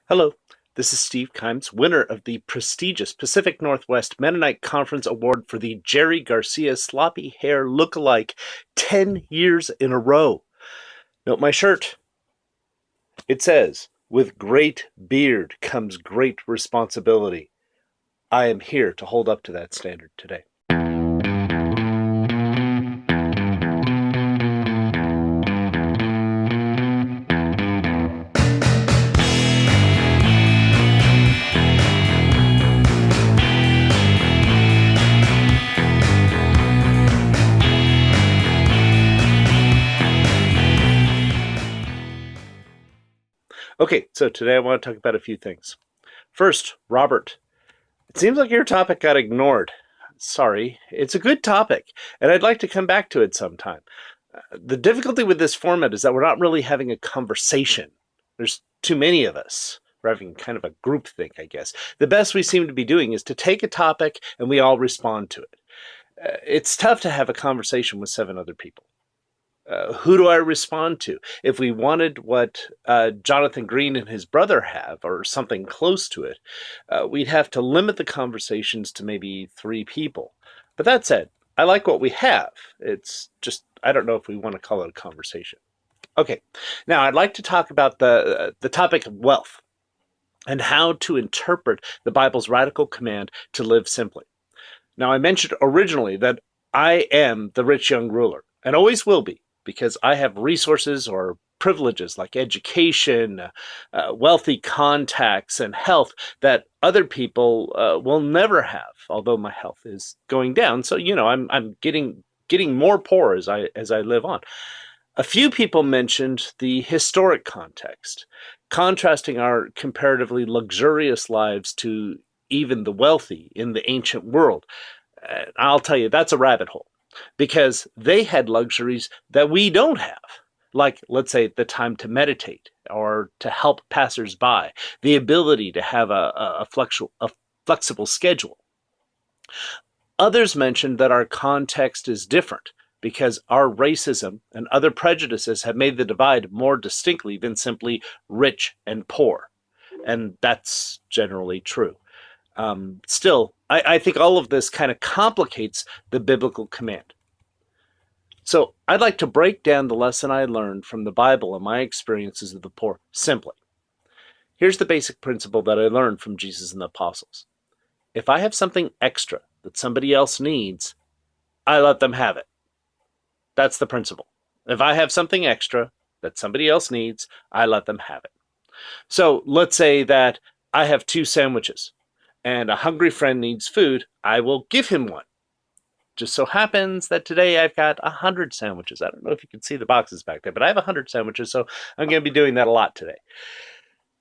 Hello, this is Steve Kimes, winner of the prestigious Pacific Northwest Mennonite Conference Award for the Jerry Garcia Sloppy Hair Lookalike 10 years in a row. Note my shirt. It says, "With great beard comes great responsibility." I am here to hold up to that standard today. Okay, so today I want to talk about a few things. First, Robert, it seems like your topic got ignored. Sorry, it's a good topic, and I'd like to come back to it sometime. The difficulty with this format is that we're not really having a conversation. There's too many of us. We're having kind of a group think, I guess. The best we seem to be doing is to take a topic and we all respond to it. It's tough to have a conversation with 7 other people. Who do I respond to? If we wanted what Jonathan Green and his brother have, or something close to it, we'd have to limit the conversations to maybe 3 people. But that said, I like what we have. It's just, I don't know if we want to call it a conversation. Okay, now I'd like to talk about the topic of wealth and how to interpret the Bible's radical command to live simply. Now, I mentioned originally that I am the rich young ruler, and always will be, because I have resources or privileges like education, wealthy contacts, and health that other people will never have. Although my health is going down, so I'm getting more poor as I live on. A few people mentioned the historic context, contrasting our comparatively luxurious lives to even the wealthy in the ancient world. I'll tell you, that's a rabbit hole, because they had luxuries that we don't have, like, let's say, the time to meditate or to help passersby, the ability to have a flexible schedule. Others mentioned that our context is different because our racism and other prejudices have made the divide more distinctly than simply rich and poor. And that's generally true. Still, I think all of this kind of complicates the biblical command. So I'd like to break down the lesson I learned from the Bible and my experiences of the poor simply. Here's the basic principle that I learned from Jesus and the apostles. If I have something extra that somebody else needs, I let them have it. That's the principle. If I have something extra that somebody else needs, I let them have it. So let's say that I have 2 sandwiches and a hungry friend needs food, I will give him one. Just so happens that today I've got 100 sandwiches. I don't know if you can see the boxes back there, but I have 100 sandwiches, so I'm going to be doing that a lot today.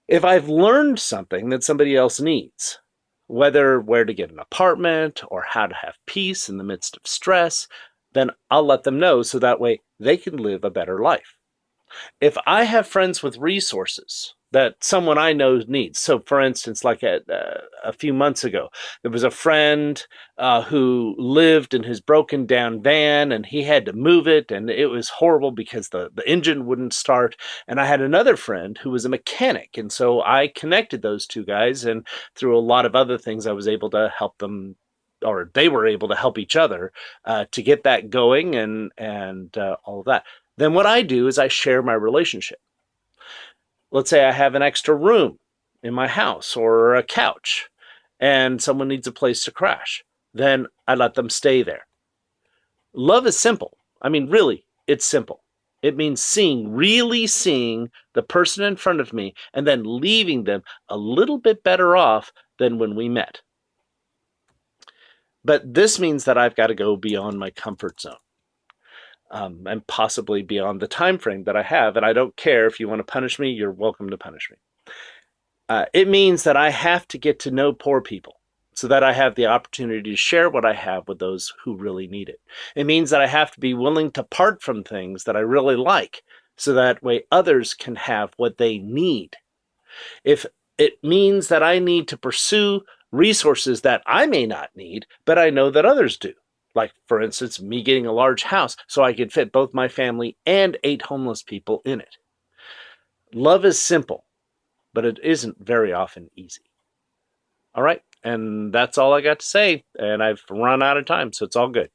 If I've learned something that somebody else needs, whether where to get an apartment or how to have peace in the midst of stress, then I'll let them know so that way they can live a better life. If I have friends with resources that someone I know needs, so for instance, like a few months ago, there was a friend who lived in his broken down van and he had to move it, and it was horrible because the engine wouldn't start. And I had another friend who was a mechanic, and so I connected those 2 guys, and through a lot of other things I was able to help them, or they were able to help each other to get that going and all of that. Then what I do is I share my relationship. Let's say I have an extra room in my house or a couch and someone needs a place to crash. Then I let them stay there. Love is simple. I mean, really, it's simple. It means really seeing the person in front of me and then leaving them a little bit better off than when we met. But this means that I've got to go beyond my comfort zone. And possibly beyond the time frame that I have. And I don't care if you want to punish me, you're welcome to punish me. It means that I have to get to know poor people so that I have the opportunity to share what I have with those who really need it. It means that I have to be willing to part from things that I really like so that way others can have what they need. If it means that I need to pursue resources that I may not need, but I know that others do. Like, for instance, me getting a large house so I could fit both my family and 8 homeless people in it. Love is simple, but it isn't very often easy. All right, and that's all I got to say, and I've run out of time, so it's all good.